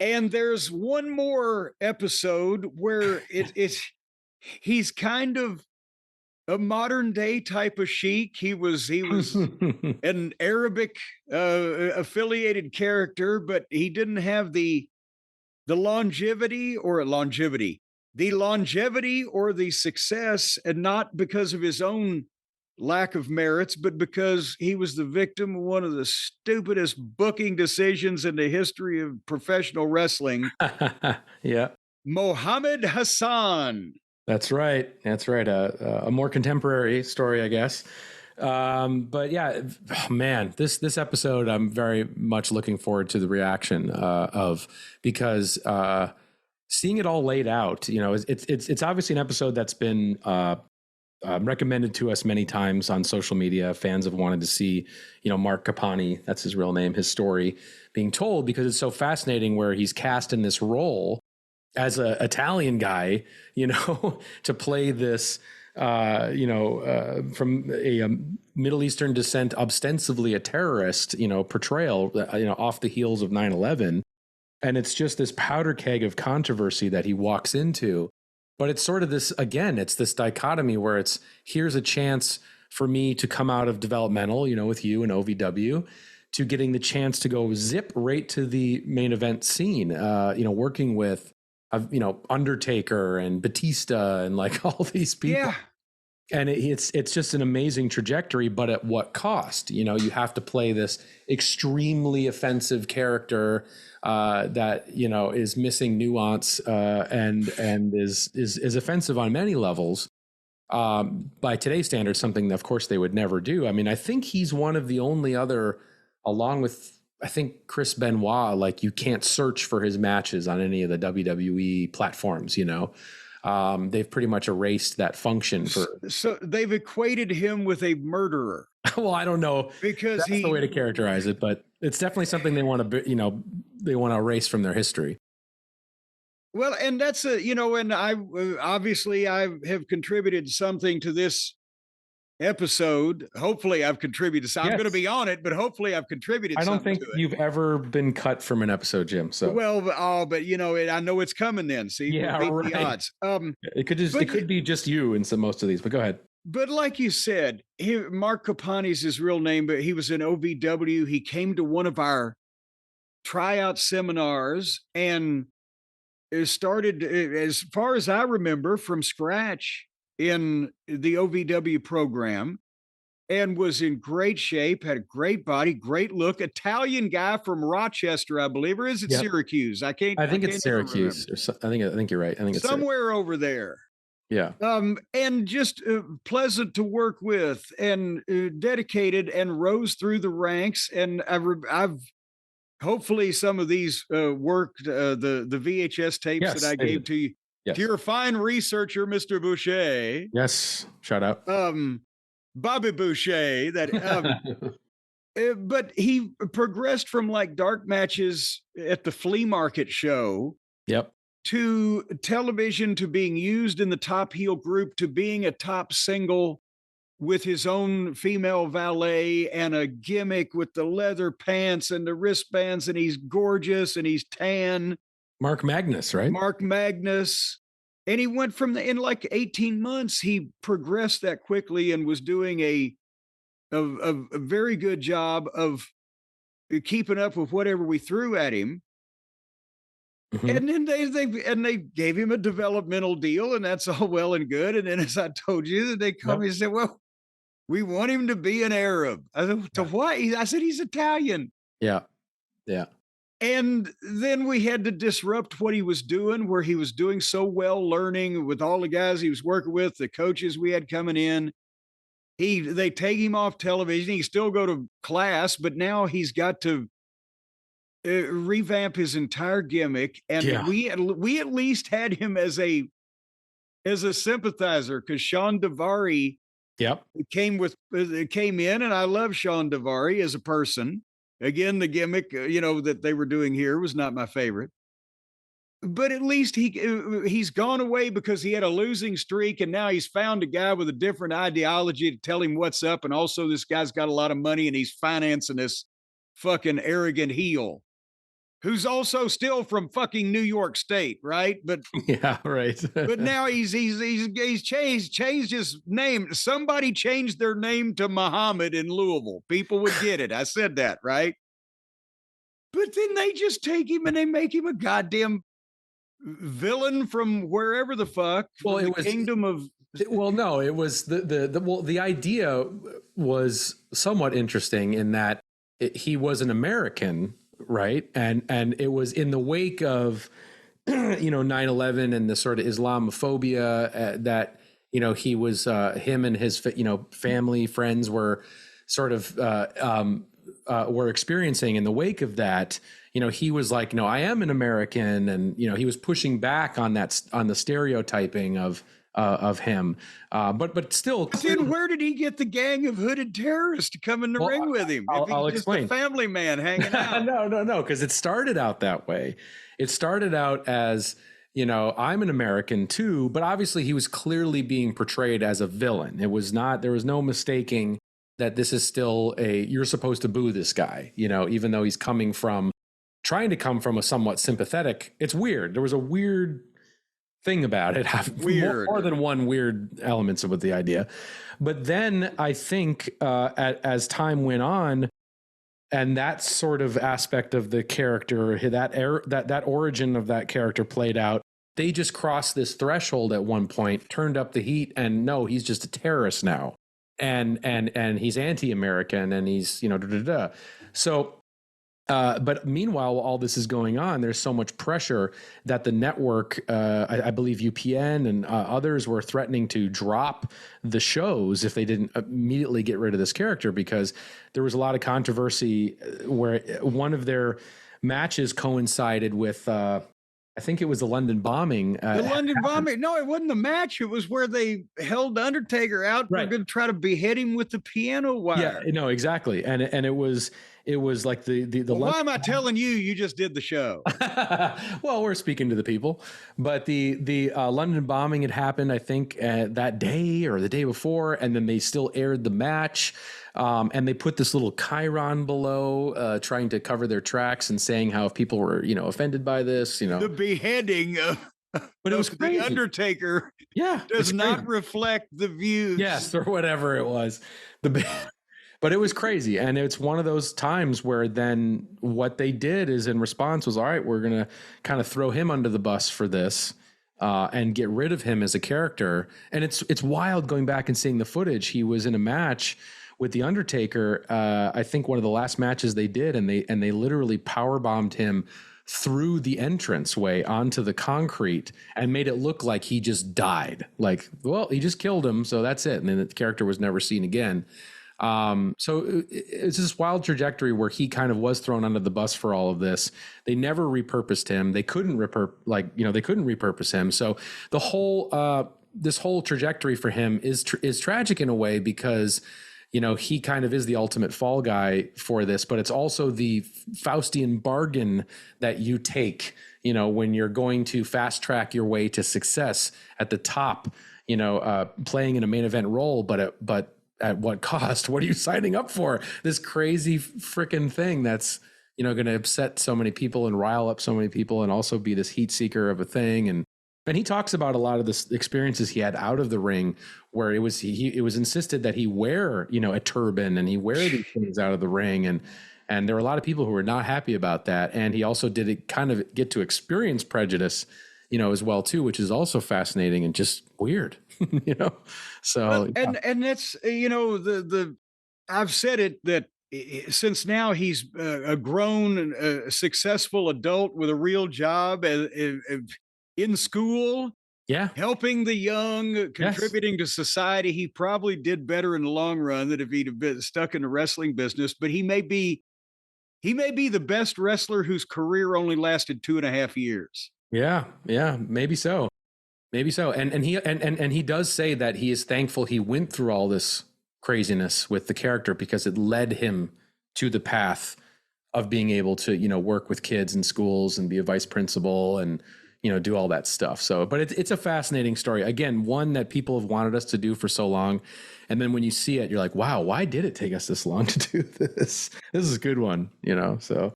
And there's one more episode where he's kind of a modern day type of Sheik. He was an Arabic affiliated character, but he didn't have the longevity or the success, and not because of his own lack of merits, but because he was the victim of one of the stupidest booking decisions in the history of professional wrestling. Yeah, Mohammed Hassan. that's right. That's right. A more contemporary story, I guess. But yeah, oh, man, this episode, I'm very much looking forward to the reaction of because seeing it all laid out. It's obviously an episode that's been recommended to us many times on social media. Fans have wanted to see, Mark Capani, that's his real name, his story being told, because it's so fascinating where he's cast in this role as a Italian guy, to play this, from a Middle Eastern descent, ostensibly a terrorist, portrayal, off the heels of 9/11. And it's just this powder keg of controversy that he walks into. But it's sort of this, again, it's this dichotomy where here's a chance for me to come out of developmental, with you and OVW, to getting the chance to go zip right to the main event scene, working with, Undertaker and Batista and like all these people. Yeah. And it's just an amazing trajectory, but at what cost? You have to play this extremely offensive character that is missing nuance and is offensive on many levels. By today's standards, something that, of course, they would never do. I mean, I think he's one of the only other, along with I think Chris Benoit, like you can't search for his matches on any of the WWE platforms. They've pretty much erased that function for. So they've equated him with a murderer. Well, I don't know because that's the way to characterize it, but it's definitely something they want to, they want to erase from their history. Well, and that's and I obviously I have contributed something to this episode. Hopefully, I've contributed. So I'm going to be on it, but hopefully, I've contributed. I don't think you've ever been cut from an episode, Jim. So but I know it's coming. Then see, yeah, right. The odds. It could be just you in most of these. But go ahead. But like you said, Mark Capani's his real name, but he was in OVW. He came to one of our tryout seminars and started, as far as I remember, from scratch in the OVW program, and was in great shape, had a great body, great look. Italian guy from Rochester, I believe, or is it Syracuse? I think it's Syracuse. I think you're right. I think it's somewhere over there. Yeah. And just pleasant to work with, and dedicated, and rose through the ranks. And I've hopefully some of these worked, the VHS tapes that I gave to you, to your fine researcher, Mr. Boucher. Yes, shout out. Bobby Boucher. But he progressed from like dark matches at the flea market show. Yep. To television, to being used in the Top Heel group, to being a top single with his own female valet and a gimmick with the leather pants and the wristbands, and he's gorgeous and he's tan. Mark Magnus, right? Mark Magnus. And he went from in like 18 months, he progressed that quickly and was doing a very good job of keeping up with whatever we threw at him. Mm-hmm. And then they gave him a developmental deal, and that's all well and good. And then, as I told you, they come and said, "Well, we want him to be an Arab." I said, "To what?" I said, "He's Italian." Yeah, yeah. And then we had to disrupt what he was doing, where he was doing so well, learning with all the guys he was working with, the coaches we had coming in. They take him off television. He still go to class, but now he's got to revamp his entire gimmick. And we at least had him as a sympathizer, because Sean Davari came in, and I love Sean Davari as a person. Again, the gimmick that they were doing here was not my favorite, but at least he's gone away because he had a losing streak, and now he's found a guy with a different ideology to tell him what's up. And also, this guy's got a lot of money, and he's financing this fucking arrogant heel. who's also still from fucking New York State, right? Yeah, right. But now he's changed his name. Somebody changed their name to Muhammad in Louisville. People would get it. I said that, right? But then they just take him and they make him a goddamn villain from wherever the fuck, Well, from the it was kingdom of well, no, it was the idea was somewhat interesting in that he was an American, right? And it was in the wake of 9/11 and the sort of Islamophobia that he was him and his family friends were sort of were experiencing in the wake of that. He was like, no, I am an American, and he was pushing back on the stereotyping of him, but still. But then where did he get the gang of hooded terrorists to come in the ring with him? I'll just explain. A family man hanging out. No, because it started out that way. It started out as, I'm an American too, but obviously he was clearly being portrayed as a villain. There was no mistaking that this is still you're supposed to boo this guy, even though he's trying to come from a somewhat sympathetic. It's weird. There was a weird thing about it. Weird. More than one weird elements with the idea. But then I think as time went on, and that sort of aspect of the character, that origin of that character played out, they just crossed this threshold at one point, turned up the heat, and no, he's just a terrorist now. And he's anti-American, and he's, So but meanwhile, while all this is going on, there's so much pressure that the network, I believe UPN and others were threatening to drop the shows if they didn't immediately get rid of this character, because there was a lot of controversy where one of their matches coincided with, I think it was the London bombing. The London bombing. No, it wasn't the match. It was where they held the Undertaker out. Right. They're going to try to behead him with the piano wire. Yeah, no, exactly. And it was like the why am I telling you? You just did the show. Well, we're speaking to the people, but the London bombing had happened, I think, that day or the day before, and then they still aired the match. And they put this little chyron below, trying to cover their tracks and saying how if people were, offended by this, the beheading but it was crazy. The Undertaker, does not reflect the views. Yes, or whatever it was. But it was crazy, and it's one of those times where then what they did is in response was, all right, we're gonna kind of throw him under the bus for this. And get rid of him as a character. And it's wild going back and seeing the footage. He was in a match with the Undertaker, I think one of the last matches they did, and they literally power bombed him through the entranceway onto the concrete and made it look like he just died. Like, well, he just killed him, so that's it. And then the character was never seen again. So it's this wild trajectory where he kind of was thrown under the bus for all of this. They never repurposed him. They couldn't repurpose him. So the whole this whole trajectory for him is tragic in a way, because he kind of is the ultimate fall guy for this, but it's also the Faustian bargain that you take, when you're going to fast track your way to success at the top, playing in a main event role, but at what cost? What are you signing up for? This crazy freaking thing that's, going to upset so many people and rile up so many people, and also be this heat seeker of a thing. And he talks about a lot of the experiences he had out of the ring, where it was insisted that he wear, a turban, and he wear these things out of the ring. And there were a lot of people who were not happy about that. And he also did kind of get to experience prejudice, as well too, which is also fascinating and just weird, So, and that's, I've said it that since now he's a grown and successful adult with a real job in school, helping the young, contributing to society, he probably did better in the long run than if he'd have been stuck in the wrestling business. But he may be the best wrestler whose career only lasted 2.5 years. Yeah, maybe so. And he does say that he is thankful he went through all this craziness with the character, because it led him to the path of being able to, work with kids in schools and be a vice principal and, do all that stuff. So, but it's a fascinating story. Again, one that people have wanted us to do for so long. And then when you see it, you're like, wow, why did it take us this long to do this? This is a good one, so.